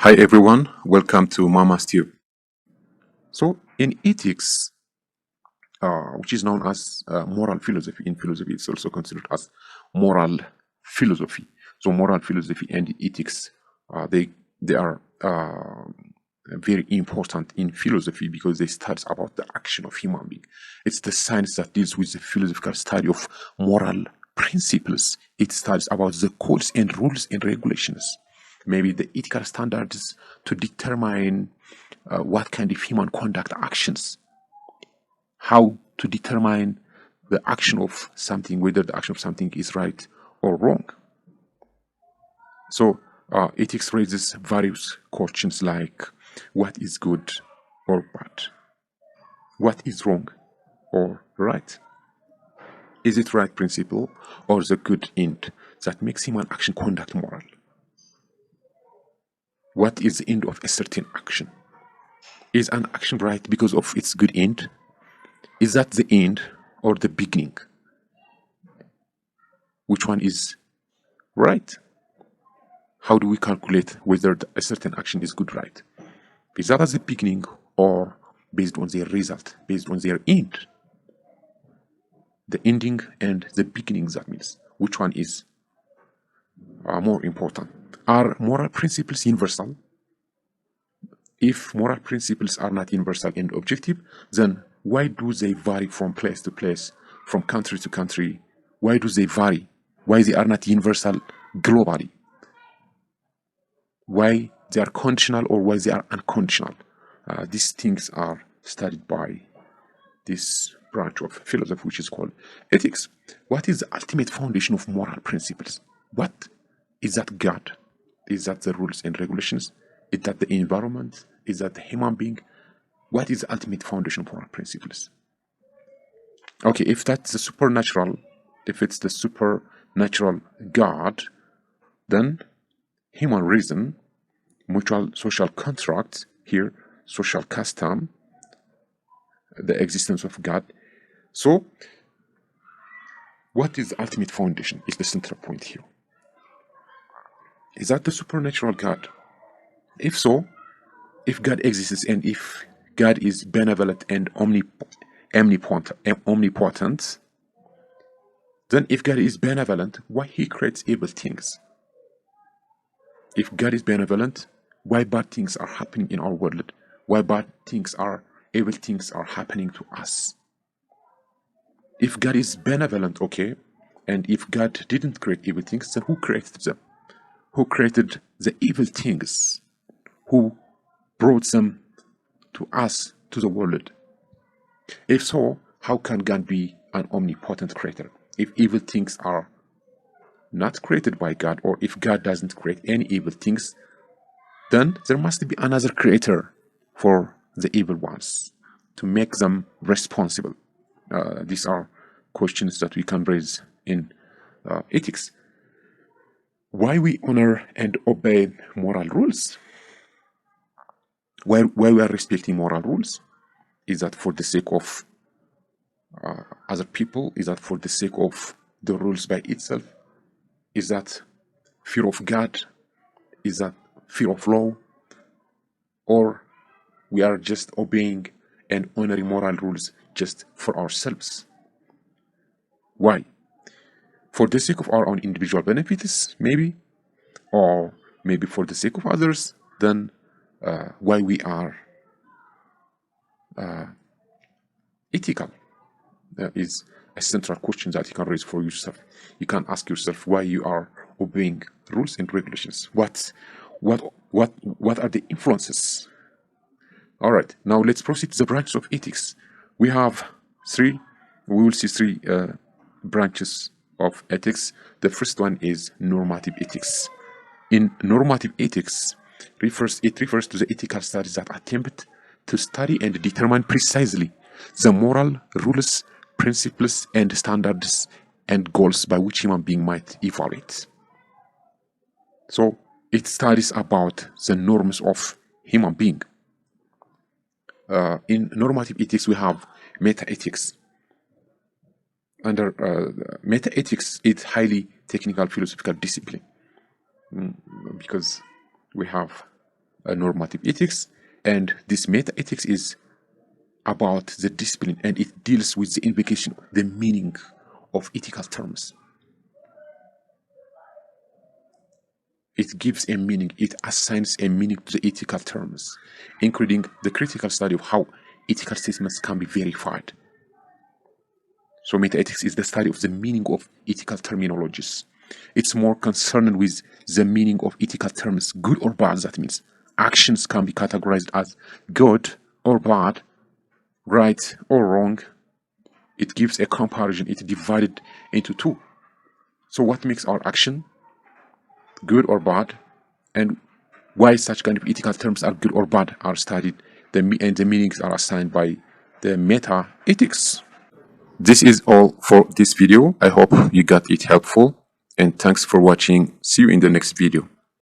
Hi everyone, welcome to Mama's Tube. So in ethics, which is known as moral philosophy, in philosophy it's also considered as moral philosophy. So moral philosophy and ethics, they are very important in philosophy because they study about the action of human being. It's the science that deals with the philosophical study of moral principles. It studies about the codes and rules and regulations, maybe the ethical standards to determine what kind of human conduct actions, how to determine the action of something, whether the action of something is right or wrong. So ethics raises various questions like what is good or bad, what is wrong or right, is it right principle or the good end that makes human action conduct moral? What is the end of a certain action? Is an action right because of its good end? Is that the end or the beginning? Which one is right? How do we calculate whether a certain action is good, right? Is that as the beginning or based on their result, based on their end? The ending and the beginning, that means which one is more important? Are moral principles universal? If moral principles are not universal and objective, then why do they vary from place to place, from country to country? Why do they vary? Why they are not universal globally? Why they are conditional or why they are unconditional? These things are studied by this branch of philosophy which is called ethics. What is the ultimate foundation of moral principles? What is that? God? Is that the rules and regulations? Is that the environment? Is that the human being? What is the ultimate foundation of moral principles? Okay, if that's the supernatural, if it's the supernatural God, then human reason, mutual social contract here, social custom, the existence of God. So, what is the ultimate foundation is the central point here. Is that the supernatural God? If so, if God exists and if God is benevolent and omnipotent, then if God is benevolent, why he creates evil things? If God is benevolent, why bad things are happening in our world? Why evil things are happening to us? If God is benevolent, okay, and if God didn't create evil things, then who created them? Who created the evil things? Who brought them to us, to the world? If so, how can God be an omnipotent creator? If evil things are not created by God, or if God doesn't create any evil things, then there must be another creator for the evil ones to make them responsible. These are questions that we can raise in ethics. Why we honor and obey moral rules? Why we are respecting moral rules? Is that for the sake of other people? Is that for the sake of the rules by itself? Is that fear of God? Is that fear of law? Or we are just obeying and honoring moral rules just for ourselves? Why? For the sake of our own individual benefits, maybe? Or maybe for the sake of others? Then why we are ethical is a central question that you can raise for yourself. You can ask yourself why you are obeying rules and regulations. What are the influences? All right, now let's proceed to the branches of ethics. We have three. We will see three branches of ethics. The first one is normative ethics. In normative ethics, it refers to the ethical studies that attempt to study and determine precisely the moral rules, principles, and standards and goals by which human being might evaluate. So it studies about the norms of human being. In normative ethics, we have meta-ethics. Under meta-ethics, it's highly technical philosophical discipline because we have normative ethics, and this meta ethics is about the discipline, and it deals with the invocation, the meaning of ethical terms. It gives a meaning, it assigns a meaning to the ethical terms, including the critical study of how ethical statements can be verified. So meta-ethics is the study of the meaning of ethical terminologies. It's more concerned with the meaning of ethical terms, good or bad. That means actions can be categorized as good or bad, right or wrong. It gives a comparison, it's divided into two. So what makes our action good or bad, and why such kind of ethical terms are good or bad are studied, and the meanings are assigned by the meta-ethics. This is all for this video. I hope you got it helpful, and thanks for watching. See you in the next video.